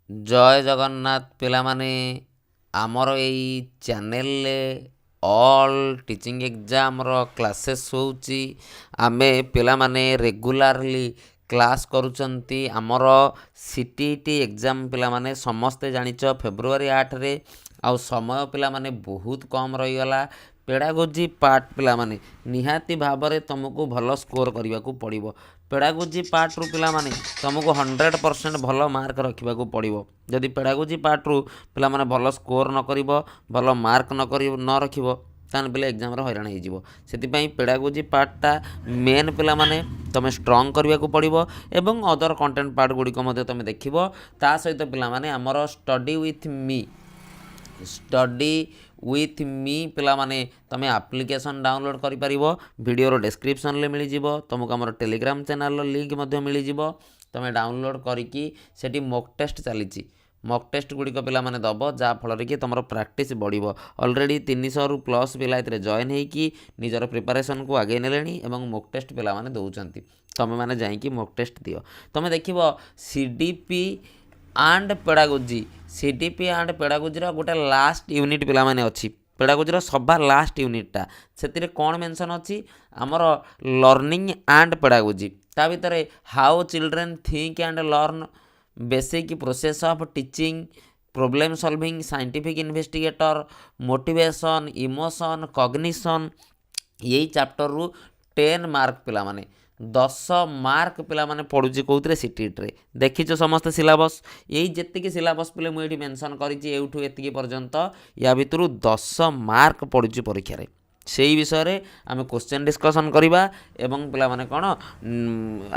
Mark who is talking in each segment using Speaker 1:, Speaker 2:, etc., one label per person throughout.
Speaker 1: जय जगन्नाथ पिला माने आमर एई चैनल ऑल टीचिंग एग्जाम रो क्लासेस होउची आमे पिला माने रेगुलारली क्लास करूचंती आमर सीटीटी एग्जाम पिला माने समस्ते जानिच फेब्रुआरी 8 रे आउ समय पिला माने बहुत कम रही गला पेडागोजी पार्ट पिला माने निहाती भाबरे तुमको भल स्कोर करने को पड़ो पेडागोजी पार्ट रु पिला माने तुमको 100% भल मार्क रखा पड़ो जदि पेडागोजी पार्ट रु पिला माने भल स्कोर न करिवो भल मार्क न रखिवो तान पिला एग्जाम रे हैरान हो से पेडागोजी पार्टा मेन पिला माने तुम स्ट्रंग करने को पड़ो एवं अदर कंटेंट पार्ट गुड़िक तुम देखिबो ता सहित पिला माने हमर स्टडी विथ मी पिला माने तुम एप्लिकेशन डाउनलोड कर पारिबो वीडियो रो डिस्क्रिप्शन ले मिल जिवो तुमको हमर टेलीग्राम चैनल लिंक मध्य मिल जिवो तुम डाउनलोड करिकी सेठी मॉक टेस्ट चलीची मॉक टेस्ट गुड़िक पिला माने दबो जा फल कि तुम प्रैक्टिस बढ़िबो ऑलरेडी 300 रु प्लस पिला एतरे जॉइन होईकी निजर प्रिपरेशन को आगे नेलेनी एवं मॉक टेस्ट पिला माने दउचंती तुम माने जाईकी मॉक टेस्ट दियो तुम देखिबो CDP and pedagogy CDP and pedagogy गोटे लास्ट यूनिट पिला माने अच्छी पेडागोजी सभा लास्ट यूनिटा से कौन मेंशन अच्छी आमर लर्निंग एंड पेडागोजी ता भीतर how children think and learn basic process of teaching problem solving scientific investigator motivation emotion cognition यही चैप्टर रु 10 मार्क पिला माने 10 मार्क पिला माने पड़ुची कौतरे सीटीट्रे देखिछ समस्त सिलेबस यही जेतिकी सिलेबस पिले मुझे मेंशन करिछि एउठु एतिकी पर्यंत या भितरु 10 मार्क पड़ुची परीक्षा रे सेही विषय रे आमे क्वेश्चन डिस्कशन करिबा एवं पिला माने कोन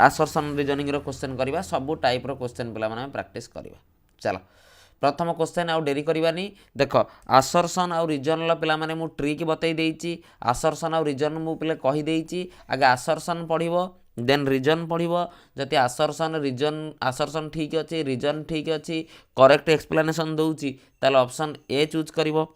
Speaker 1: आसर्शन रीजनिंग रो क्वेश्चन करिबा सब टाइप रो क्वेश्चन पिला माने प्रैक्टिस करिबा चलो प्रथम क्वेश्चन आउ डेरी करवानी देख आसर्शन आउ रिजन पिला माने मु ट्रिक बतई देइछि आसर्शन आउ रिजन मु पिले कहि देइछि आगे आसर्शन पढ़िबो देन रिजन पढ़िबो जति आसर्शन रिजन आसर्शन ठीक अछि रिजन ठीक अछि करेक्ट एक्सप्लेनेशन दउछि ताले ऑप्शन ए चूज करिवो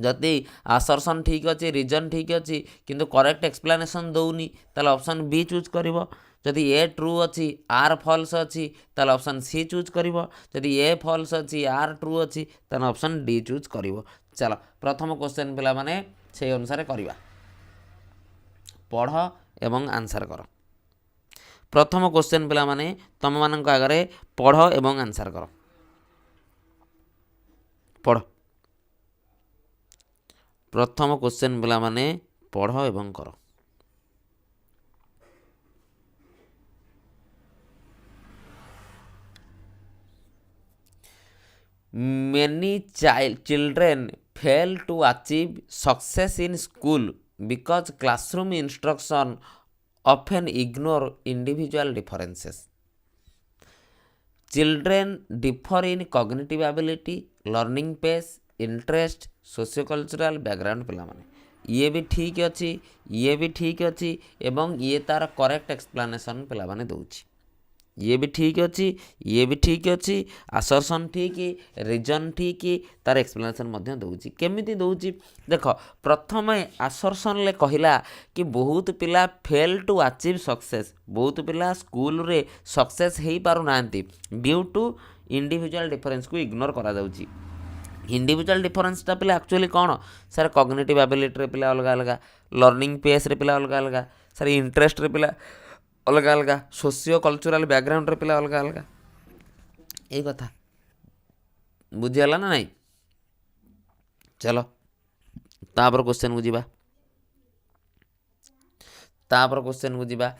Speaker 1: जदि आसर्शन ठीक अच्छे रिजन ठीक अच्छी किंतु करेक्ट एक्सप्लेनेशन दौनी ताले ऑप्शन बी चूज करिवो जदि ए ट्रू अच्छी आर फॉल्स अच्छी ताले ऑप्शन सी चूज करिवो जदि ए फॉल्स अच्छी आर ट्रू अच्छी ताले ऑप्शन डी चूज करिवो चलो प्रथम क्वेश्चन पिला माने से अनुसार करिवा पढ़ एवं आंसर कर प्रथम क्वेश्चन पिला माने तुम मानक आगरे पढ़ एवं आंसर कर पढ़ प्रथम क्वेश्चन पिला माने पढ़ एवं कर many children fail to achieve success in school because classroom instruction often ignore individual differences. Children differ in cognitive ability, learning pace, interest sociocultural background पिला माने ये भी ठीक अच्छी ये भी ठीक अच्छी एवं ये तार करेक्ट एक्सप्लेनेशन पिला माने दउछि ये भी ठीक अच्छी ये भी ठीक अच्छी आसर्शन ठीक रिजन ठीक तार एक्सप्लेनेशन मध्य दउछि केमिति दउछि देख प्रथम आसर्शन ले कहिला कि बहुत पिला फेल टू अचीव सक्सेस बहुत पिला स्कूल रे सक्सेस हेई पारु नांती ड्यू टू इंडिविजुअल डिफरेंस को इग्नोर करा जाउछि इंडिविजुअल डिफरेंसटा पिला एक्चुअली कौन सर कॉग्निटिव एबिलिटी रे पिला अलग अलग लर्निंग पेस रे पिला अलग अलग सर इंटरेस्ट रे पिला अलग अलग सोशियो कल्चरल बैकग्राउंड रे पिला अलग अलग यही कथा बुझीगला ना नहीं चलो तापर क्वेश्चन को जीवा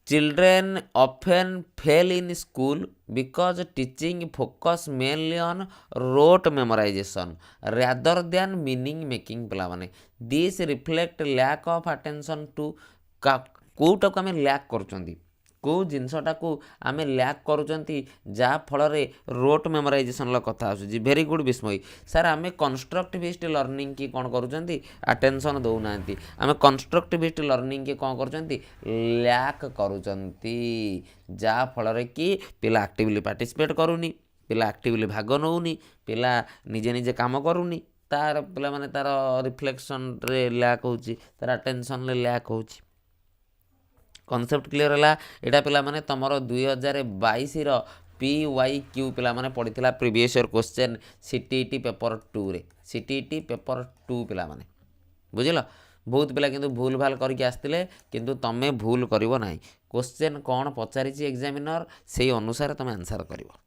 Speaker 1: Children often fail in school because teaching focus mainly on rote memorization rather than meaning making पिला माने this reflect lack of attention to Kota को आम लैक कर कौ जिनसटा को आम लैक करुँच जहाँ फल रोट मेमोराइजेशन कथा आसूँ भेरी गुड विस्मय सर आम कंस्ट्रक्टिविस्ट लर्निंग की कौन करुँच अटेंशन दौना आम कंस्ट्रक्टिविस्ट लर्निंग की कौन करुँच लैक करुँच जहाँ फल कि पिला एक्टिवली पार्टिसिपेट करूनी पिला एक्टिवली भाग नौनी पिला निजे निजे काम करूनी तार पिला माने तार रिफ्लेक्शन रे लैक होची तार अटेंशन रे लैक होची कॉन्सेप्ट क्लियर है यहाँ पे तुम 2022 PYQ पिला माने पढ़ी previous year question CTET paper 2 रे CTET पेपर 2 पिला माने बुझिल बहुत पिला किंतु भूल भाल करके आसते किंतु तमे भूल करिवो नाही क्वेश्चन कौन पचारिछि एग्जामिनर से अनुसार तमे आंसर करिवो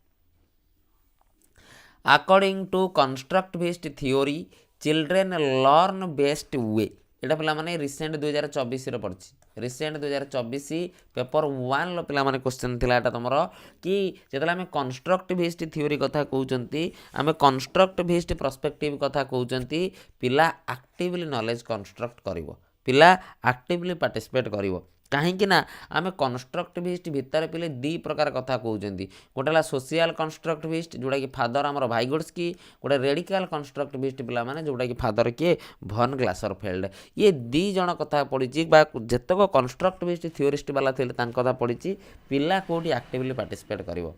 Speaker 1: according to constructivist theory children learn best way एटा पिला माने रिसेंट 2024 रे पड़छि रिसेंट 2024 पेपर 1 लो पिला माने क्वेश्चन थिला एटा तमरो कि जेतला हमें कंस्ट्रक्टिविस्ट थ्योरी कथा कहउचंती हमें कंस्ट्रक्टिविस्ट पर्सपेक्टिव कथा कहउचंती पिला एक्टिवली नॉलेज कंस्ट्रक्ट करिवो पिला एक्टिवली पार्टिसिपेट करिवो कहीं ना आम कंस्ट्रक्टिविस्ट भितर पिले दी प्रकार कथा कहते गोटेला सोशल कंस्ट्रक्टिविस्ट जोटा कि फादर आमर भाईगोड्सकी गोटे रेडिकल कंस्ट्रक्टिविस्ट पिला माने जोटा कि फादर किए भन ग्लासरफेल्ड ये दी जन कथा पड़ी जितक कंस्ट्रक्टिविस्ट थ्योरिस्ट वाला थे कथा पड़ी पिला कौटी एक्टिवली पार्टिसिपेट करिवो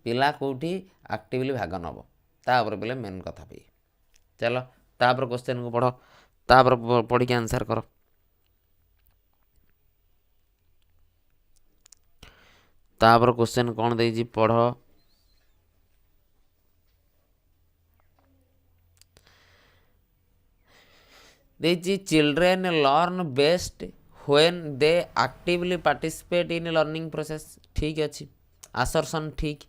Speaker 1: पिला कौटी एक्टिवली भाग नब तापर पिले मेन कथा पे चलो तापर क्वेश्चन को पढ़ तापर पढ़ी के आंसर कर तापर क्वेश्चन कौन देजी पढ़ देजी children learn best when they actively participate in learning process ठीक अच्छी असर्सन ठीक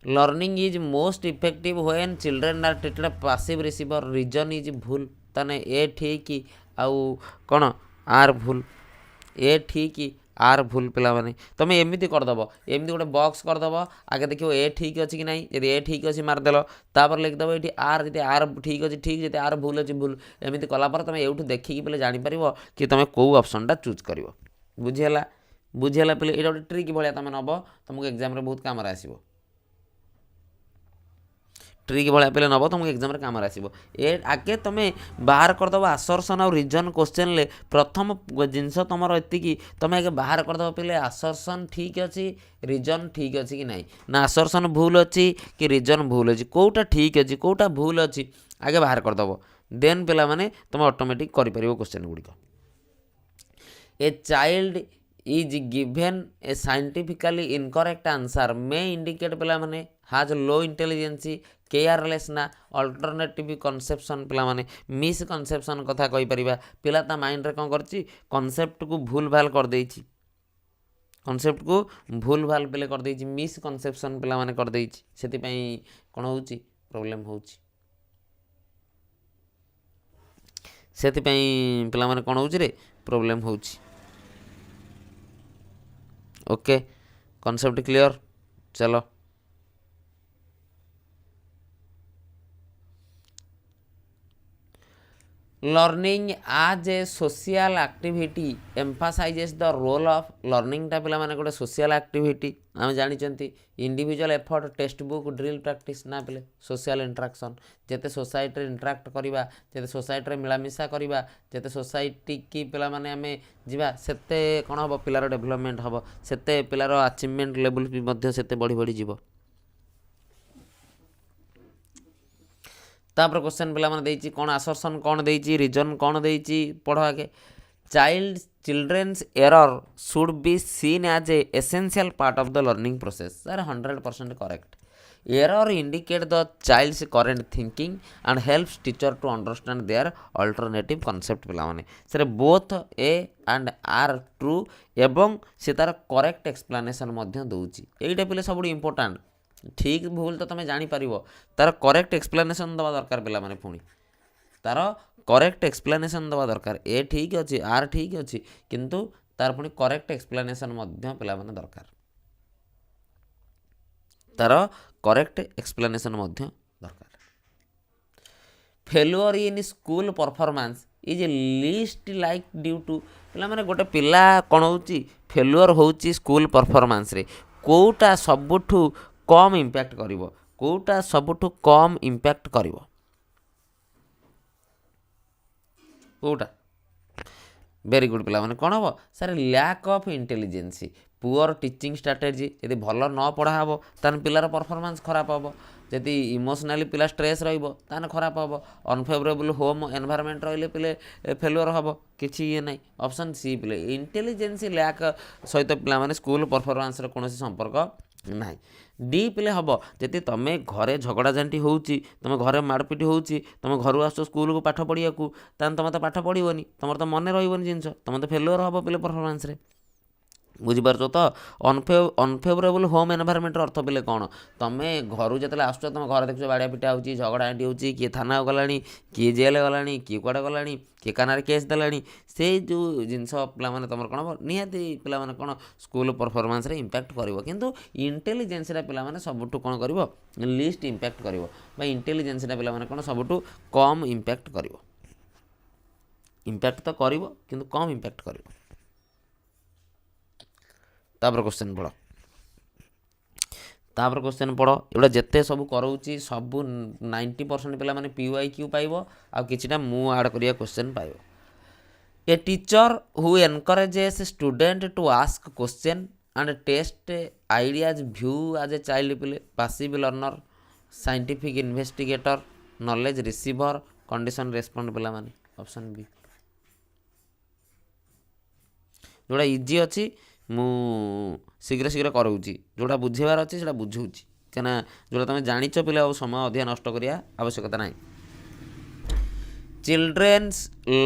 Speaker 1: learning is most effective when children are treated passive receiver reason is भूल ताने ए ठीक आउ कौन आर भूल ए ठीक आर भूल पिला माने तुम एमती करदेव एमती गोटे बॉक्स करदेव आगे देखो ए ठीक अच्छी कि ना यदि ए ठीक अच्छी मारदेल तापर लिखिदेव ये आर जी आर ठीक अच्छी ठीक जी आर भूल अच्छी भूल एमती कलापर तुम एठू देखिकी पे जापर कि तुम कौ ऑप्शन टा चूज कर बुझीगला बुझीगला पे ये गोटे ट्रिक भाया तुम नब तुमको एग्जाम बहुत काम आसो ट्रिक भाया पे नब तुमको एग्जाम काम आसो ए आगे तुम बाहर करदेव आसर्सन और रिजन क्वेश्चन ले प्रथम जिनस तुम एति तुम आगे बाहर करदेव पे आसर्सन ठीक अच्छी रिजन ठीक अच्छी कि ना ना आसर्सन भूल अच्छी कि रिजन भूल अच्छी कौटा ठीक अच्छी कौटा भूल अच्छी आगे बाहर करदेव देन पिला माने तुम ऑटोमेटिक कर क्वेश्चन गुड़िक a child is given a scientifically incorrect answer may indicate पिला माने हाज लो इंटेलिजेंसी केयरलेस ना अल्टरनेटिव कनसेप्शन पिला माने मिस कनसेप्शन कथा कहि परिबा पिला ता माइंड रे कोन करची कॉन्सेप्ट को भूल भाल कर देछि कॉन्सेप्ट को भूल भाल पिले कर देछि मिस कनसेप्शन पिला माने कर देछि सेति पई कोन होउची प्रॉब्लम होउची सेति पई पिला माने कोन होउची रे प्रॉब्लम होउची ओके कॉन्सेप्ट क्लियर चलो लर्निंग आज a social activity emphasises the role of learning टा पिला माने गोटे सोशल एक्टिविटी आम जानी individual effort textbook drill practice ना पिले सोशल इंटरेक्शन जेते सोसाइटी इंटराक्ट करवा जेते सोसाइटी मिलामिशा करवा जेते सोसाइटी की पिला माने आमे जीवा सेते कोन हबो पिलार डेवलपमेंट हबो सेते पिलार अचीवमेंट लेवल भी मध्य सेते बढ़ी बढ़ी जीवो तापर क्वेश्चन पिला माने देछि कोन असर्शन कोन देछि रीजन कोन देछि पढ़ो आगे children's error should be seen as a essential part of the learning process sir 100% correct error indicate the child's current thinking and helps teacher to understand their alternative concept पिला माने sir both A and R true एवं से तार correct explanation मध्य दउछि एइटा पिले सब important ठीक भूल तो तुम जापर तार करेक्ट एक्सप्लेनेशन दवा दरकार पिला माने पुणी तार करेक्ट एक्सप्लेनेशन दवा दरकार ए ठीक अच्छी आर ठीक अच्छी किंतु तार पुणी करेक्ट एक्सप्लेनेशन मध्य पिला माने दरकार तार करेक्ट एक्सप्लेनेशन मध्य दरकार failure in school performance is least like due to पिला माने गोटे पिला कौन होची फेल्युअर होची स्कूल परफॉर्मेंस रे कोटा सबुठू कम इम्पैक्ट करिवो कोटा सबुठू कम इम्पैक्ट करिवो कोटा वेरी गुड पिला माने कोन हबो sir lack of intelligence poor teaching strategy यदि भल न पढ़ा हबो तान पिलार परफॉर्मेंस खराब हबो यदि इमोशनली पिला स्ट्रेस रहिबो तान खराब हबो अनफेवरेबल होम एनवायरनमेंट रहिले पिले फेल्युअर हबो किछि ये नै ऑप्शन सी पिले इंटेलिजेंसी लैक सहित पिला माने स्कूल परफॉर्मेंस रो कोनोसी संपर्क ନାହିଁ। ଡି ପିଲେ ହେବ ଯଦି ତୁମେ ଘରେ ଝଗଡ଼ା ଝାଣ୍ଟି ହେଉଛି, ତୁମେ ଘରେ ମାଡ଼ପିଟି ହେଉଛି, ତୁମେ ଘରୁ ଆସୁଛ ସ୍କୁଲକୁ ପାଠ ପଢ଼ିବାକୁ, ତାହେଲେ ତୁମେ ତ ପାଠ ପଢ଼ିବନି, ତୁମର ତ ମନେ ରହିବନି ଜିନିଷ, ତୁମେ ତ ଫେଲୁଅର୍ ହେବ ପିଲେ ପରଫର୍ମାନ୍ସରେ। ବୁଝିପାରୁଛ ତ? ଅନଫେଭରେବୁଲ୍ ହୋମ୍ ଏନ୍ଭାରମେଣ୍ଟର ଅର୍ଥ ପିଲେ କ'ଣ? ତୁମେ ଘରୁ ଯେତେବେଳେ ଆସୁଛ ତୁମ ଘରେ ଦେଖୁଛ ବାଡ଼ିଆ ପିଟା ହେଉଛି, ଝଗଡ଼ା ଝାଣ୍ଟି ହେଉଛି, କିଏ ଥାନା ଗଲାଣି, କିଏ ଜେଲ୍ ଗଲାଣି, କିଏ କୁଆଡ଼େ ଗଲାଣି, କିଏ କାନାରେ କେସ୍ ଦେଲାଣି, ସେଇ ଯେଉଁ ଜିନିଷ ପିଲାମାନେ ତୁମର କ'ଣ ହେବ ନିହାତି ପିଲାମାନେ କ'ଣ ସ୍କୁଲ ପରଫର୍ମାନ୍ସରେ ଇମ୍ପାକ୍ଟ କରିବ। କିନ୍ତୁ ଇଣ୍ଟେଲିଜେନ୍ସଟା ପିଲାମାନେ ସବୁଠୁ କ'ଣ କରିବ ଲିଷ୍ଟ ଇମ୍ପାକ୍ଟ କରିବ, ବା ଇଣ୍ଟେଲିଜେନ୍ସଟା ପିଲାମାନେ କ'ଣ ସବୁଠୁ କମ୍ ଇମ୍ପାକ୍ଟ କରିବ। ଇମ୍ପାକ୍ଟ ତ କରିବ କିନ୍ତୁ କମ୍ ଇମ୍ପାକ୍ଟ କରିବ। ତାପରେ କ୍ୱେଶ୍ଚନ୍ ପଢ଼, ଏଗୁଡ଼ା ଯେତେ ସବୁ କରାଉଛି ସବୁ 90% ପିଲାମାନେ PYQ ପାଇବ, ଆଉ କିଛିଟା ମୁଁ ଆଡ଼୍ କରିବା କ୍ୱେଶ୍ଚନ୍ ପାଇବ। A teacher who encourages student to ask question and test ideas view as a child ପିଲେ, passive learner, scientific investigator, knowledge receiver, condition respond ପିଲାମାନେ ଅପସନ୍ ବି। ଯେଉଁଟା ଇଜି ଅଛି ମୁଁ ଶୀଘ୍ର ଶୀଘ୍ର କରାଉଛି, ଯେଉଁଟା ବୁଝେଇବାର ଅଛି ସେଇଟା ବୁଝଉଛି, କାହିଁକିନା ଯେଉଁଟା ତୁମେ ଜାଣିଛ ପିଲା ଆଉ ସମୟ ଅଧିକା ନଷ୍ଟ କରିବା ଆବଶ୍ୟକତା ନାହିଁ। Childrens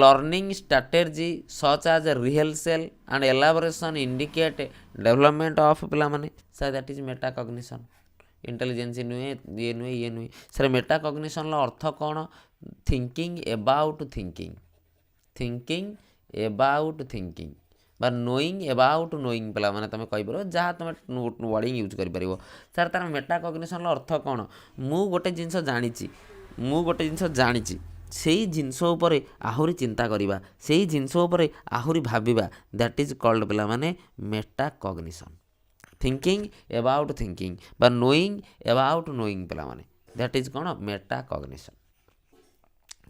Speaker 1: learning strategy such as rehearsal and elaboration indicate development of ପିଲାମାନେ, sir that is metacognition. Intelligence ନୁହେଁ, ଇଏ ନୁହେଁ। ସାର୍ ମେଟାକଗ୍ନିସନ୍ର ଅର୍ଥ କ'ଣ? ଥିଙ୍କିଂ ଏବାଉଟ୍ ଥିଙ୍କିଂ ବା ନୋଇଂ ଏବାଉଟ୍ ନୋଇଂ ପିଲାମାନେ ତୁମେ କହିପାରିବ, ଯାହା ତୁମେ ୱାର୍ଡ଼ିଂ ୟୁଜ୍ କରିପାରିବ। ସାର୍ ତା'ର ମେଟାକଗ୍ନିସନ୍ର ଅର୍ଥ କ'ଣ? ମୁଁ ଗୋଟେ ଜିନିଷ ଜାଣିଛି, ସେଇ ଜିନିଷ ଉପରେ ଆହୁରି ଚିନ୍ତା କରିବା, ସେଇ ଜିନିଷ ଉପରେ ଆହୁରି ଭାବିବା, ଦ୍ୟାଟ୍ ଇଜ୍ କଲ୍ଡ ପିଲାମାନେ ମେଟାକଗ୍ନିସନ୍। ଥିଙ୍କିଂ ଏବାଉଟ୍ ଥିଙ୍କିଂ ବା ନୋଇଂ ଏବାଉଟ୍ ନୋଇଂ ପିଲାମାନେ, ଦ୍ୟାଟ୍ ଇଜ୍ କ'ଣ? ମେଟାକଗ୍ନିସନ୍।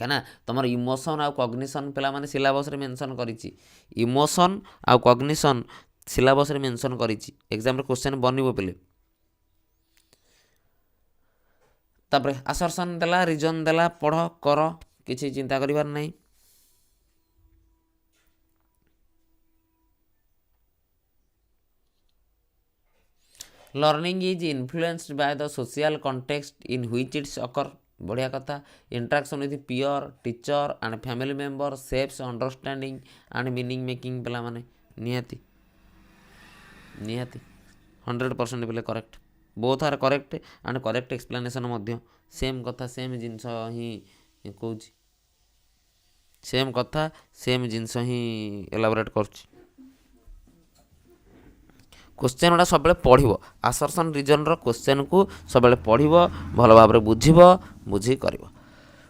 Speaker 1: କାହିଁକିନା ତୁମର ଇମୋସନ୍ ଆଉ କଗ୍ନିସନ୍ ପିଲାମାନେ ସିଲାବସ୍ରେ ମେନ୍ସନ୍ କରିଛି, ଇମୋସନ୍ ଆଉ କଗ୍ନିସନ୍ ସିଲାବସ୍ରେ ମେନ୍ସନ୍ କରିଛି, ଏକ୍ଜାମ୍ରେ କ୍ୱେଶ୍ଚନ୍ ବନିବ ପିଲେ। ତାପରେ ଆସର୍ସନ୍ ଦେଲା, ରିଜନ୍ ଦେଲା, ପଢ଼ କର, କିଛି ଚିନ୍ତା କରିବାର ନାହିଁ। Learning is influenced by the social context in which its occur, ବଢ଼ିଆ କଥା। Interaction with peer, teacher and family member shapes understanding and meaning making ପିଲାମାନେ, ନିହାତି 100% ପିଲେ correct, both are correct and correct explanation ମଧ୍ୟ। ସେମ୍ କଥା same ଜିନିଷ ହିଁ କହୁଛି, ସେମ୍ କଥା ସେମ୍ ଜିନିଷ ହିଁ ଏଲାବୋରେଟ୍ କରୁଛି। क्वेश्चन गुड़ा सब पढ़ो, आसर्सन रिजनर क्वेश्चन को सब पढ़ो, भल भाव बुझब, बुझी कर।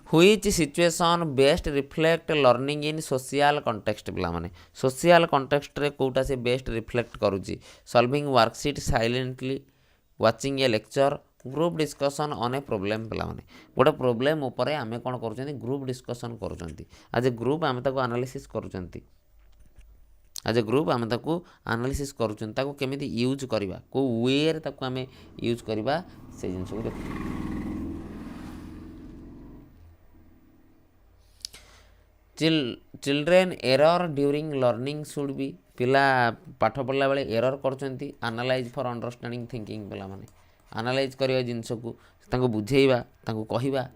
Speaker 1: Which situation best reflect learning in social context पिला माने, सोशल कंटेक्स्ट रे कोटा से बेस्ट रिफ्लेक्ट करुच्ची। Solving worksheet silently, watching a lecture, group discussion on a problem पिला माने, गोटे प्रॉब्लम उपरे आमे कोन करूछंती ग्रुप डिस्कशन करूछंती, आज ए ग्रुप आमे ताको एनालिसिस करूछंती, आज ए ग्रुप आमे ताको एनालिसिस करूछंती, ताको केमिति यूज करबा, को वे रे ताको आमे यूज करबा, से जिंस को देखु। Children error during learning should be, पिला पाठ पढ़ला बेले एरर करछंती, एनालाइज फॉर अंडरस्टैंडिंग थिंकिंग पिला माने एनालाइज करबा जिंस को ताको बुझेइबा, ताको कहिबा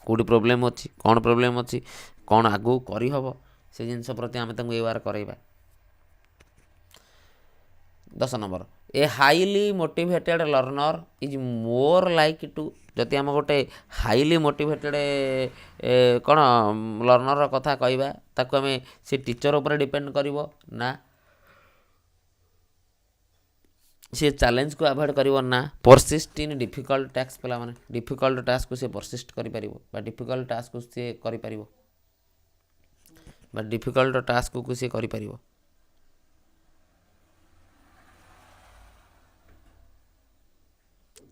Speaker 1: कोडी प्रॉब्लम अछि, कोन प्रॉब्लम अछि, कोन आगु करि हबो, से जिंस प्रति आमे ताको एवार करैबा। 10 number, a highly motivated learner is more like to, जदि आम गोटे हाईली मोटिवेटेड कौन लर्नर कथा कहवा, ताको आमे से टीचर उपर डिपेंड करिवो ना, से चैलेंज को अवॉइड करिवो ना, परसिस्ट इन डिफिकल्ट टास्क पिला माने डिफिकल्ट टास्क को से परसिस्ट करि परिवो, बा डिफिकल्ट टास्क को से करि परिवो, बा डिफिकल्ट टास्क को से करि परिवो।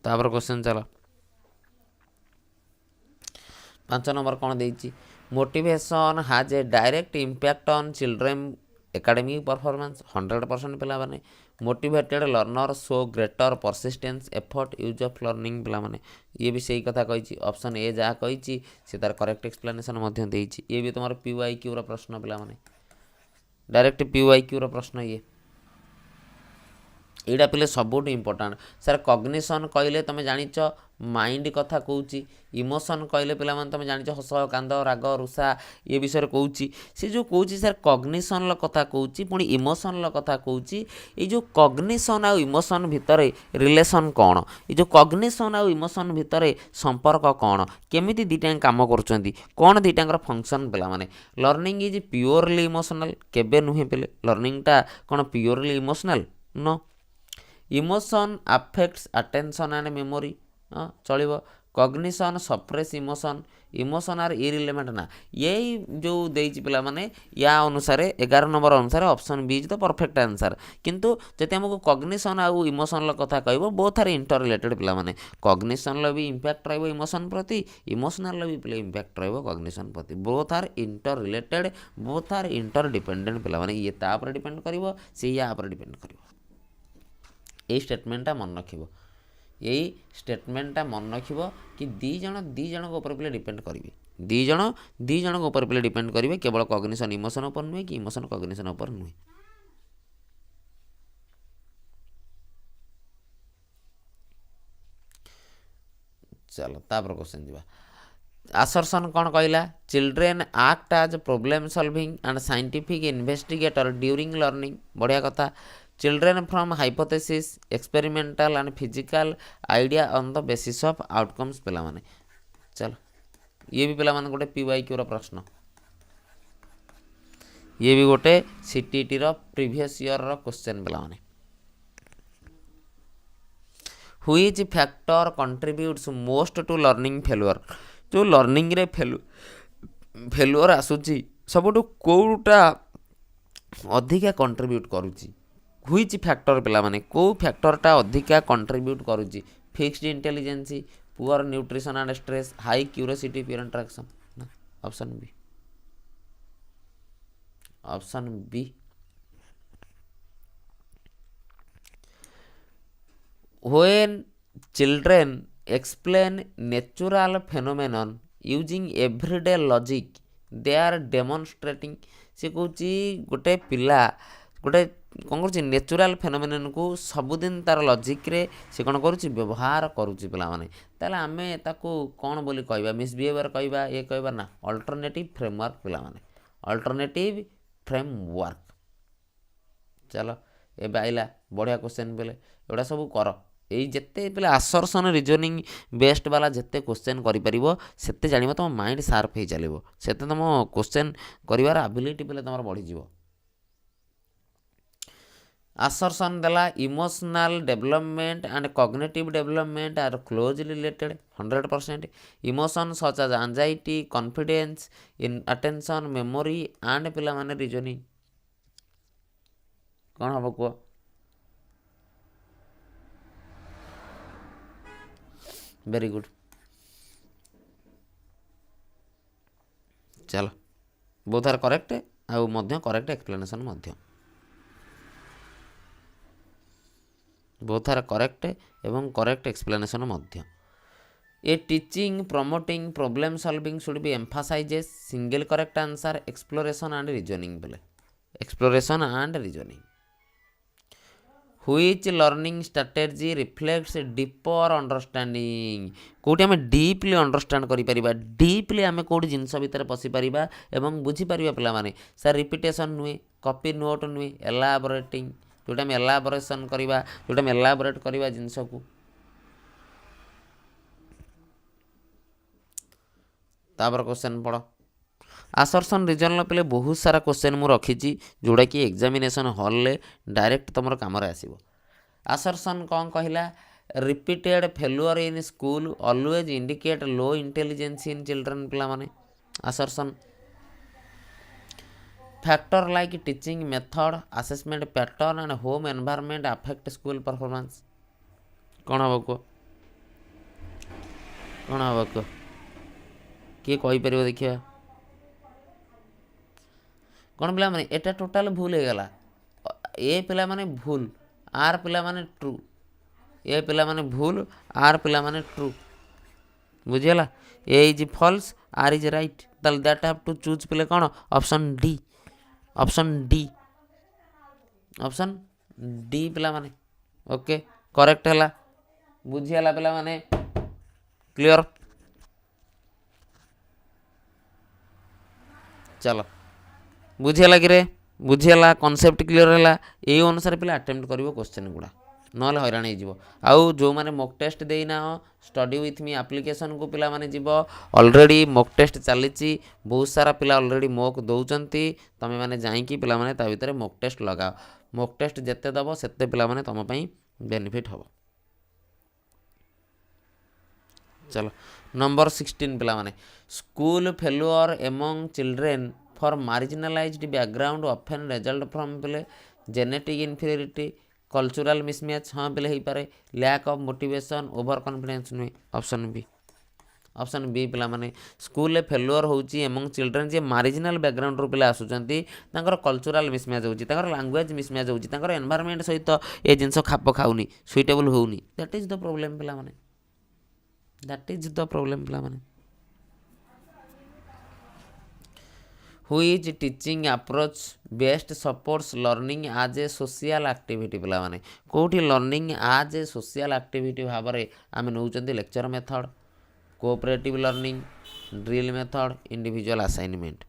Speaker 1: तापर क्वेश्चन चलो 5 नंबर कौन देइछि, motivation has a direct impact on children academic performance. 100% पिला माने motivated learner show greater persistence effort use of learning पिला माने, ये भी सही कथा कहिछि, ऑप्शन ए जहाँ कहिछि से तार करेक्ट एक्सप्लेनेशन मध्य देइछि। ये भी तुम्हारा PYQ रो प्रश्न पिला माने, डायरेक्ट PYQ रो प्रश्न ये। এইটা পিले सबुठ इम्पोर्टाट सर कग्निशन कहले तुम जानिच माइंड कथा कौच इमोशन कहले पिला तुम जानिच हस कांद राग रुषा ये विषय कौच से जो कौच सर कग्निशन कथा कौच पुणी इमोशन कथा कौच ये जो कग्निशन आ इमोशन भितर रिलेशन कौन ये जो कग्निशन आ इमोशन भितर संपर्क कौन केमिति दीटा काम कर कौन दीटा फंक्शन पिला माने लर्निंग इज प्योरली इमोशनल केबे नुहे पिले लर्निंगटा कौन purely emotional no emotion affects attention and memory चलो cognition suppress emotion emotion are irrelevant ना यही जो देइछि पिला माने या अनुसार 11 नंबर अनुसार option B is the perfect answer किंतु जति हमको कग्निशन आ इमोशन कथा कहबो बोथ आर इंटर रिलेटेड पिला माने कग्निशन भी इंपैक्ट रहबो इमोशन प्रति इमोशनल भी पिले इंपैक्ट रहबो कग्निशन प्रति both are interrelated both are interdependent पिला माने ये ता पर डिपेंड करिवो से या पर डिपेंड करिवो ये स्टेटमेंटा मन रख यही स्टेटमेंटा मन रख कि दीज ऊपर पे डिपेंड करेंगे दीज ऊपर पे डिपेंड करेंगे केवल कग्निशन इमोशन ऊपर नुहे कि इमोशन कग्निशन ऊपर नुहे। चलो तापर क्वेश्चन जीवा आसर्सन कौन कहला children act as problem solving and scientific investigator during learning बढ़िया कथा children from hypothesis experimental and physical idea on the basis of outcomes पिला माने चलो ये भी पिला माने गोटे पीवाईक्यू रो प्रश्न ये भी गोटे सीटीटी रो प्रीवियस ईयर रो क्वेश्चन पिला माने which factor contributes most to learning failure जो लर्निंग रे फेल्युअर आसुची सबटू कोटा अधिका कंट्रीब्यूट करूची व्हिच फैक्टर पिला माने को फैक्टरटा अधिका कंट्रीब्यूट करूची fixed intelligence poor nutrition and stress high curiosity peer interaction option B when children explain natural phenomenon using everyday logic they are demonstrating से कहूँ गोटे पिला गोटे कौन कर नेचुरल फेनोमेनन को सबुदिन तार लॉजिक रे से कौन करुच्ची व्यवहार करुच्ची पिला माने ताले आमे ताको कौन बोली कहबा मिसबिहेवियर कहबा ये कहबा ना अल्टरनेटिव फ्रेमवर्क पिला माने अल्टरनेटिव फ्रेमवर्क। चलो एबे आइला बढ़िया क्वेश्चन बेले एटा सब कर यही जिते पे आसर्सन रिजनिंग बेस्ट वाला जिते क्वेश्चन करिपरिबो सेते जानिबो तुम माइंड शार्प हो चलिबो सेते तुम क्वेश्चन करिवार एबिलिटी पे तुम बढ़ी जीवो। आसर्सन देला emotional development and cognitive development are closely related 100% emotion such as anxiety confidence in attention memory and पिला माने रिजनिंग कौन हम कह वेरी गुड। चलो बोथ आर करेक्ट आउ मध्य करेक्ट एक्सप्लेनेशन मध्य बोथ आर करेक्ट एवं करेक्ट एक्सप्लेनेशन मध्य। A teaching promoting problem solving should be emphasises single correct answer exploration and reasoning बोले exploration and reasoning. Which learning strategy reflects deeper understanding कोटी आम deeply understand करिपरिबा deeply आम कोटी जिनस भितर पशिपारिबा एवं बुझीपारिबा पिला माने सर रिपिटेशन नुहे कॉपी नोट नुहे एलाबोरेटिंग जोटा आम एलाबोरेशन करवा जोटा आम एलाबोरेट करवा जिनस को तापर क्वेश्चन पढ़ आसर्सन रिजनल पे बहुत सारा क्वेश्चन मु रखी जोड़ा कि एग्जामिनेशन हॉल ले डायरेक्ट तुम कम आसो। आसर्सन कौन कहला repeated failure in school always indicate low intelligence in children पिला माने assertion factor like teaching method assessment pattern and home environment affect school performance कौन हम कह कौन हम कह किए कहीपर देखिए कौन पिला माने एटा टोटाल भूल हो गला ए पिला माने भूल आर पिला माने ट्रू ए पिला माने भूल आर पिला माने ट्रू बुझीगला A is false R is right ताल दैट हैव टू चूज पिले कौन ऑप्शन डी ऑप्शन डी पिला माने ओके करेक्ट है बुझीगला पिला माने क्लियर चलो बुझीगला कि बुझीगला कॉन्सेप्ट क्लियर है यही अनुसार पिला अटेम्प्ट करिवो क्वेश्चन गुड़ा नहले हैरान हो आउ जो मैंने मॉक टेस्ट देना स्टडी विथ मी एप्लिकेशन को पिला माने जीव ऑलरेडी मॉक टेस्ट चली बहुत सारा पिला ऑलरेडी मॉक दौरान तुम मैंने जाइकी पिला माने ता भितर मॉक टेस्ट लगाओ मॉक टेस्ट जिते दब सेते पिला माने तुम बेनिफिट हम चलो नंबर 16 पिला माने school failure among children for marginalised background often result from पिले जेनेटिक इनफीरियरिटी कल्चरल मिसमैच हाँ पिले हो पारे lack of motivation over confidence नुहे ऑप्शन बी पिला माने स्कूल फेलुअर होची एमंग चिल्ड्रेन जे मार्जिनल बैकग्राउंड रो पिला आसुचंती तांकर कल्चरल मिसमैच होची तांकर लैंग्वेज मिसमैच होची तांकर एनवायरनमेंट सहित ए जिंस खाप खाउनी सुइटेबल होउनी दैट इज द प्रॉब्लम पिला माने दैट इज द प्रॉब्लम पिला माने which teaching approach best supports learning आज ए सोशल एक्टिविटी पिला माने कोठी लर्निंग आज ए सोशल एक्टिविटी भाव में आम नौ lecture method cooperative learning drill method individual assignment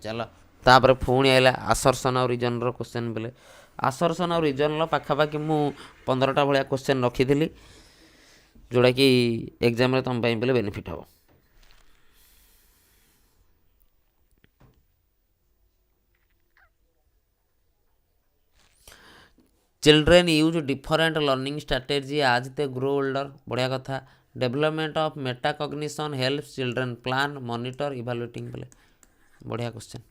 Speaker 1: चलो तापर पुणी आइला आसर्सन और रिजन रो क्वेश्चन बोले आसर्सन और रिजन पाखापाखि मु 15टा भाया क्वेश्चन रखी जोड़ा कि एग्जाम रे तुम पे बेनिफिट हम children use different learning strategy आज दे ग्रो ओल्डर बढ़िया कथा development of metacognition helps children plan monitor evaluating बोले बढ़िया question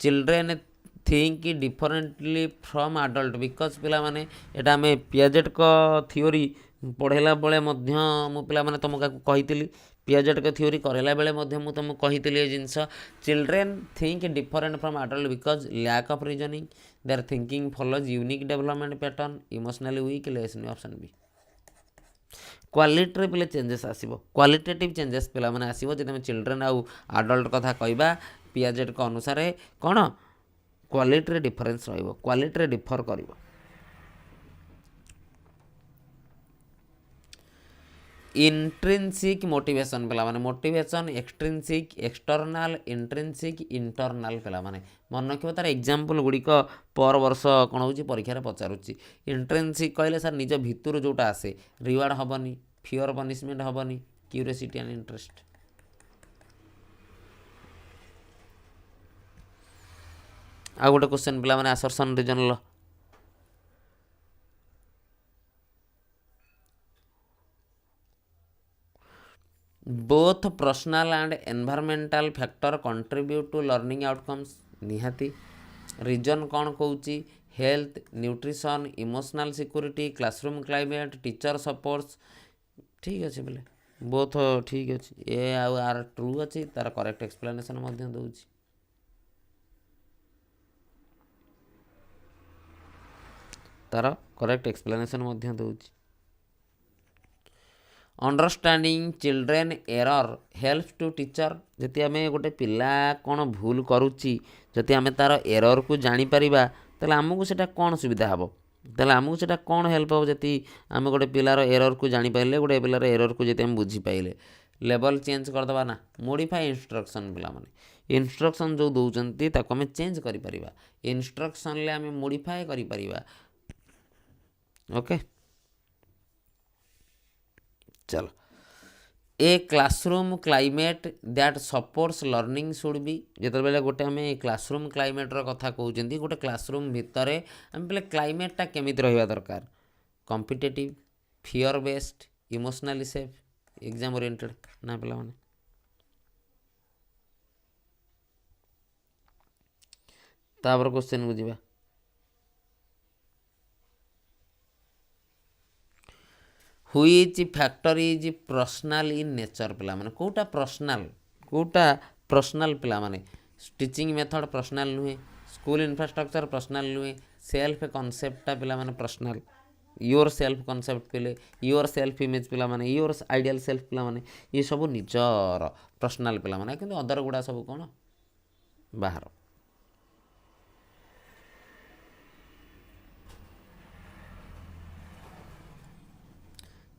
Speaker 1: children think differently from adult because पिला माने एटा आम पियाजेट को थियोरी पढ़ेला बेले मु पिला माने तुमको कही पियाजेट को थियोरी करेला बेले मु तुमको कही ये जिनस children think different from adult because lack of reasoning their thinking follows unique development pattern emotionally weak lesson option B quality पे चेंजेस आसो क्वालिटेटिव चेंजेस पिला माने आसो जे तुम चिल्ड्रेन आउ अडल्ट कथा कहबा पियाजेट को अनुसार कौन क्वालिटी डिफरेंस रहिबो क्वालिटी डिफर करिवो इंट्रिंसिक मोटिवेशन पिला माने motivation extrinsic external intrinsic internal पिला माने मन रखिबो तार एग्जांपल गुड़िक पर वर्ष कौन होची परीक्षा रे पचारुची इंट्रिंसिक कहले सर निज भितर जोटा आसे रिवार्ड हबनी फियर पनिशमेंट हबनी क्यूरियोसिटी एंड इंटरेस्ट आ गोटे क्वेश्चन पिला माने असर्शन रीजन लो both personal and environmental factor contribute to learning outcomes निहाती रीजन कौन कहूची health nutrition emotional security classroom climate teacher supports ठीक अच्छे बोले बोथ ठीक अच्छे ए आर ट्रू अच्छी तार करेक्ट एक्सप्लेनेशन दूची तार करेक्ट एक्सप्लेनेशन दूची understanding children error helps to teacher जति आम गोटे पिला कौन भूल करुच्ची जति आम तार एरर को जानीपर तेल आमको से कौन सुविधा हम तेल आमको से कौन हेल्प हो जति आम गोटे पिलार एरर को जानीपारे गोटे पिलार एरर को जति बुझीपारे लेवल चेंज करदे ना मोडिफाई इंस्ट्रक्शन पिला माने इंस्ट्रक्शन जो दौरान आम चेंज कर इंस्ट्रक्शन आम मोडिफाए कर ओके चलो a classroom climate that supports learning should B जो बेले गोटे आम क्लासरूम क्लाइमेट कथा कहते गोटे क्लासरूम भितर आम पे क्लाइमेटा केमी रहा दरकार competitive fear based emotionally safe exam oriented ना पिला माने तापर क्वेश्चन को जीवा which factor is personal in nature पिला माने कोटा पर्सनल पिला माने टीचिंग मेथड पर्सनल नुहे स्कूल इंफ्रास्ट्रक्चर पर्सनल नुहे सेल्फ कॉन्सेप्टा पिला माने पर्सनल योर सेल्फ कॉन्सेप्ट पिले योर सेल्फ इमेज पिला माने योर आइडियल सेल्फ पिला माने ये सब निजर पर्सनल पिला माने किंतु अदर गुड़ा सब कौन ବାହାର।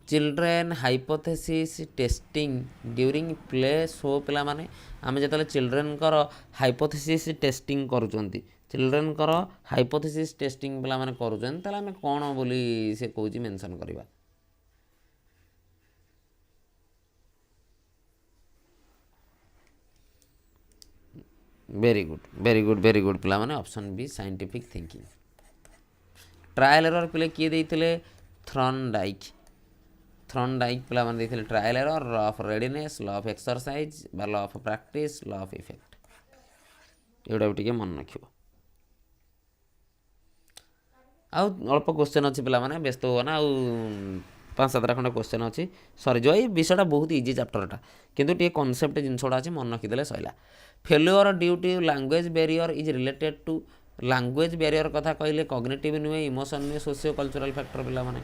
Speaker 1: Children hypothesis testing during play show ପିଲାମାନେ ଆମେ ଯେତେବେଳେ ଚିଲଡ୍ରେନଙ୍କର ହାଇପୋଥେସିସ୍ ଟେଷ୍ଟିଂ କରୁଛନ୍ତି ଚିଲଡ୍ରେନଙ୍କର ହାଇପୋଥେସିସ୍ ଟେଷ୍ଟିଂ ପିଲାମାନେ କରୁଛନ୍ତି ତାହେଲେ ଆମେ କ'ଣ ବୋଲି ସେ କହୁଛି ମେନସନ୍ କରିବା। ଭେରି ଗୁଡ୍ ପିଲାମାନେ option B scientific thinking. Trial error पिले किए देते थ्रॉनडाइक पिलाମାନେ ଦେଇଥିଲେ trial error law of readiness law of exercise बा law of practice law of effect एवढा भी टिके मन रखिबो। आउ अल्प क्वेश्चन अच्छी पिलाମାନେ व्यस्त हो ना आउ 5-7टा खंड क्वेश्चन अच्छी सरी जो ये विषयटा बहुत इजी चैप्टरटा किंतु टे कॉन्सेप्ट जिनसोडा अच्छी मन रखिदेले सइला। Failure due to language barrier is related to language barrier कथा कहले कॉग्निटिव नुहे इमोशन नुहे सोशियो कल्चरल फैक्टर पिलाମାନେ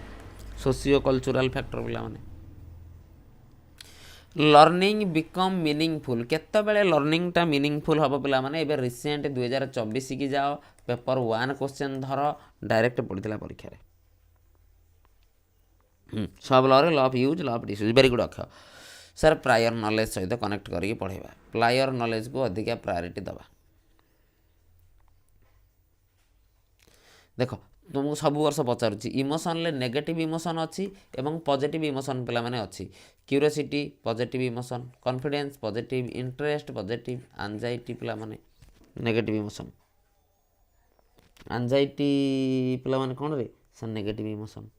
Speaker 1: सोशियो कल्चरल फैक्टर पिलाମାନେ। लर्निंग बिकम मीनिंगफुल केतबेले लर्निंगटा मीनिंगफुल हम पिलाମାନେ एबे रिसेंट 2024 की जाओ पेपर 1 क्वेश्चन धर डायरेक्ट पड़ता परीक्षा सब law law of use law of disuse very good अक्ष सर प्रायर नॉलेज सहित कनेक्ट करके पढ़ेगा प्रायर नॉलेज को अधिका प्रायोरिटी दबा। देख तुमको सब वर्ष पचारुची इमोशन ले नेगेटिव इमोशन अच्छी एवं पॉजिटिव इमोशन पिला माने अच्छी curiosity positive emotion confidence positive interest positive anxiety पिला माने नेगेटिव इमोशन एंजाइटी पिला माने कोन रे सर नेगेटिव इमोशन।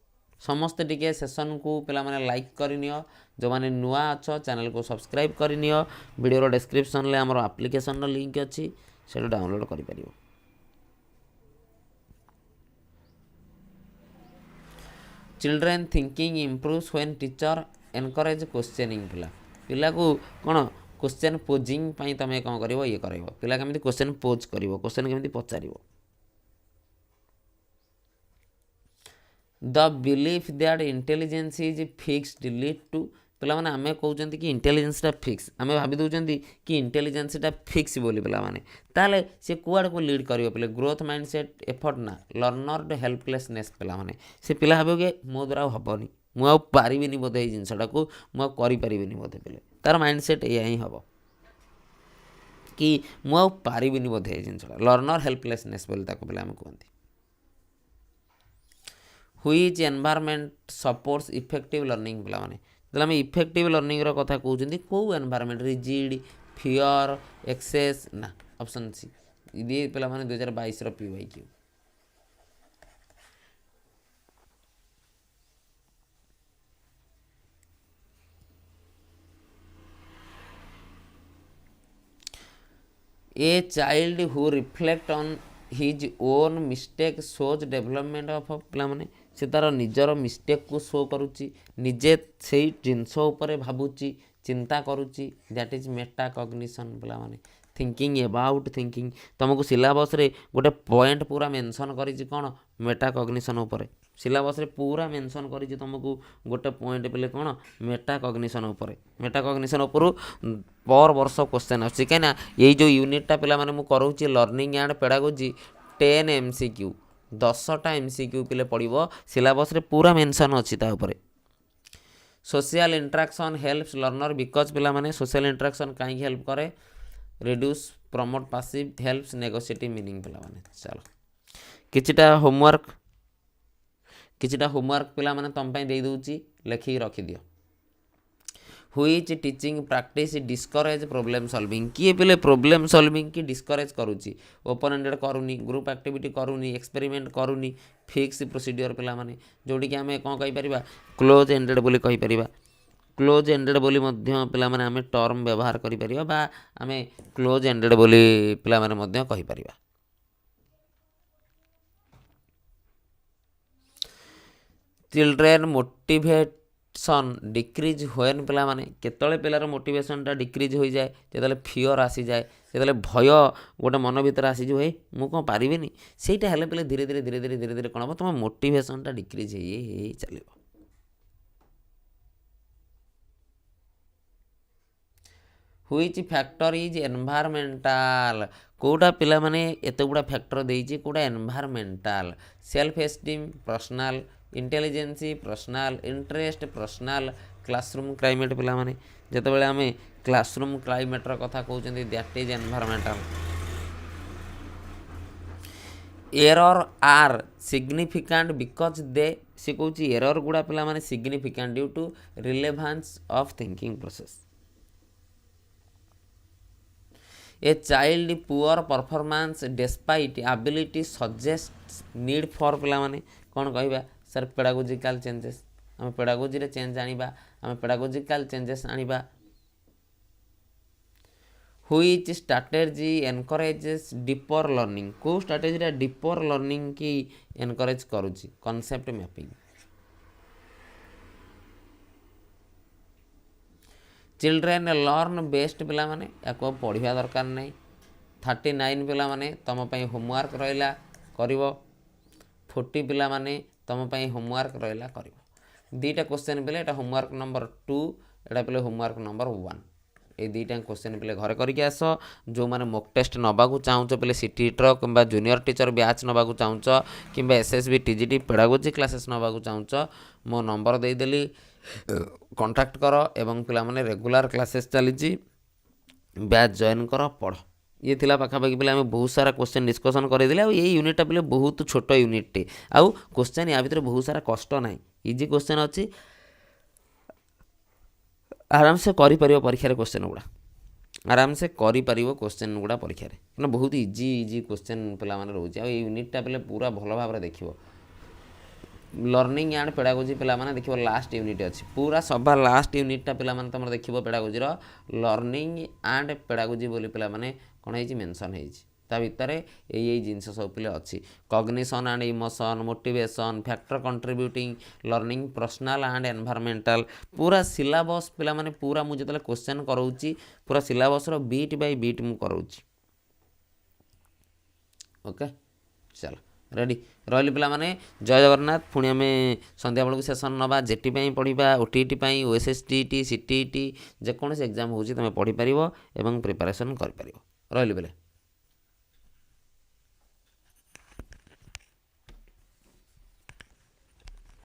Speaker 1: समस्ते टिके सेशन को पिला माने लाइक करनियो जो माने नुआ अच्छो चैनल को सब्सक्राइब करनियो वीडियो रो डिस्क्रिप्शन ले हमर एप्लीकेशन रो लिंक अच्छी सेटा डाउनलोड करि परिबो। Children thinking improves when teacher encourage questioning पिला को कौन क्वेश्चन पोजिंग पाई तमे कौन करिवो ये करिवो पिला केमिति क्वेश्चन पोज करिवो क्वेश्चन केमिति पचारिवो। The belief that intelligence is fixed lead to पिला माने आमे कहउचंती कि इंटेलिजेंसटा फिक्स आमे भाबी दउचंती कि इंटेलिजेंसटा फिक्स बोली पिला माने ताले से कुआड को लीड करिवो पिले ग्रोथ माइंडसेट एफर्ट ना लर्नर हेल्पलेसनेस पिला माने से पिला भाबोगे मो द्वारा हबनी मु आ पारिबिनी बोधे ए जिंसटा को मु आ करि पारिबिनी बोधे पिले तार माइंडसेट एया ही हबो कि मु आ पारिबिनी बोधे ए जिंसटा लर्नर हेल्पलेसनेस बोली ताको पिला हम कहंती। Which environment supports effective learning पिला माने जब आम इफेक्टिव लर्निंग कथा कहते कौ एनवायरनमेंट रिजिड फियर एक्सेस ना ऑप्शन सी ये पिला माने 2022 PYQ। A child who reflect on his own mistake shows development of पिला माने से तार निजर मिस्टेक को शो करुच्ची निजे से जिनस उपरे भावुची चिंता करुच्ची दैट इज मेटाकॉग्निशन पिला माने थिंकिंग अबाउट थिंकिंग तुमको सिलेबस रे गोटे पॉइंट पूरा मेंशन करिछि कोन मेटाकॉग्निशन उपरे सिलेबस रे पूरा मेंशन करिछि तुमको गोटे पॉइंट पेले कोन मेटाकॉग्निशन उपरु पर वर्ष क्वेश्चन आछि कैना ये जो यूनिटटा पिला माने मु करूछि लर्निंग एंड पेडागोजी 10 MCQ 10टा MCQ पिले पड़िबो सिलेबस रे पूरा मेंशन अछि ता उपरे। Social interaction helps learner because पिला माने सोशल इंटरेक्शन काहे हेल्प करे reduce promote passive helps negotiative meaning पिला माने। चलो किछिटा होमवर्क पिला माने तम पई देई दोउची लेखि रखि दियो। Which teaching practice discourage problem solving किए पिले प्रॉब्लम सॉल्विंग की डिस्करेज करूची ओपन एंडेड करूनी ग्रुप एक्टिविटी करूनी एक्सपेरिमेंट करूनी फिक्स प्रोसीडियर पिला माने जोडी कि हमें कोन कहि परिबा क्लोज एंडेड बोली कहि परिबा क्लोज एंडेड बोली मध्य पिला माने हमें टर्म व्यवहार करि परिबा बा हमें क्लोज एंडेड बोली पिला माने मध्य कहि परिबा। चिल्ड्रेन मोटिवेशन डिक्रीज होएन पिला माने केतले पिलार मोटिवेशनटा डिक्रीज हो जाए जेतले फियर आसी जाए जेतले भय गोटे मन भीतर आसी जो हे मु कोन पारिबिनी सेटा हेले पिले धीरे धीरे कोन हो तुम मोटिवेशनटा डिक्रीज हे चलिबो। हुईच फैक्टर इज एनवायरमेंटल कोटा पिला माने एते गुडा फैक्टर देइछि कोटा एनवायरमेंटल self esteem personal intelligence personal interest personal classroom climate पिला माने जते बेले हमें क्लासरूम क्लाइमेट रो कथा कहउछन्ती that is environmental error are significant because they से कहूँ एरर गुड़ा पिला माने significant due to relevance of thinking process a child poor performance despite ability suggest need for पिला माने कौन कहबा सर पेडागोजिकल चेंजेस आम पेडागोजी रे चेंज आनिबा आम पेडागोजिकल चेंजेस आनिबा Which strategy encourages deeper learning को strategy रा deeper learning की encourage करूची concept mapping children learn best पिला माने याको पढ़िया दरकार नहीं 39 पिला माने तम पई होमवर्क रहिला करिवो 40 पिला माने तम पई होमवर्क रहिला करिवो दीटा क्वेश्चन पिले एटा होमवर्क नंबर 2 एटा पिले होमवर्क नंबर 1 ये दुईटा क्वेश्चन पे घर करके आस जो मैंने मॉक टेस्ट नवाक चाहूच पे सीटीटर कि जूनियर टीचर बैच नवाक चाहूच कि एसएसबी टीजीटी पेडागोजी क्लासेस नवाक चाहूच मो नंबर देदेली कांटेक्ट कर एवं पिला माने रेगुलर क्लासेस चली बैच जॉइन कर पढ़ ये थिला पाखापाखि पे आम बहुत सारा क्वेश्चन डिस्कसन करदेले ये यूनिटा पे बहुत छोट यूनिटे आउ क्वेश्चन या भितर बहुत सारा कष्ट ना इजी क्वेश्चन अच्छी आराम से करि परियो परीक्षा क्वेश्चन गुड़ा आराम से करि परियो क्वेश्चन गुड़ा परीक्षा रे बहुत इजी इजी क्वेश्चन पिला माने रहउछि आ यूनिटा पे पूरा भल भाव रे देखिवो लर्निंग एंड पेडागोजी पिला माने देखिवो लास्ट यूनिट अछि पूरा सभा लास्ट यूनिटा पिला माने तमर देखिवो पेडागोजी रो लर्निंग एंड पेडागोजी बोली पिला माने कोन हेछि मेंशन हेछि ता भितर यही जिनस सब पिले अच्छी cognition and emotion motivation factor contributing learning personal and environmental पूरा सिलेबस पिला माने पूरा मुझे जतले क्वेश्चन कराउची पूरा syllabus row beat by beat मु कराउची ओके चलो रेडी रही पिला माने जय जगन्नाथ पुणी आम संध्या बेलू सेसन नवा जेटी पढ़ा ओटीटी ओएसएसटी सीटीटी जेकोसी एग्जाम होची तुम पढ़ी पार एवं प्रिपरेशन कर पार रही बेले।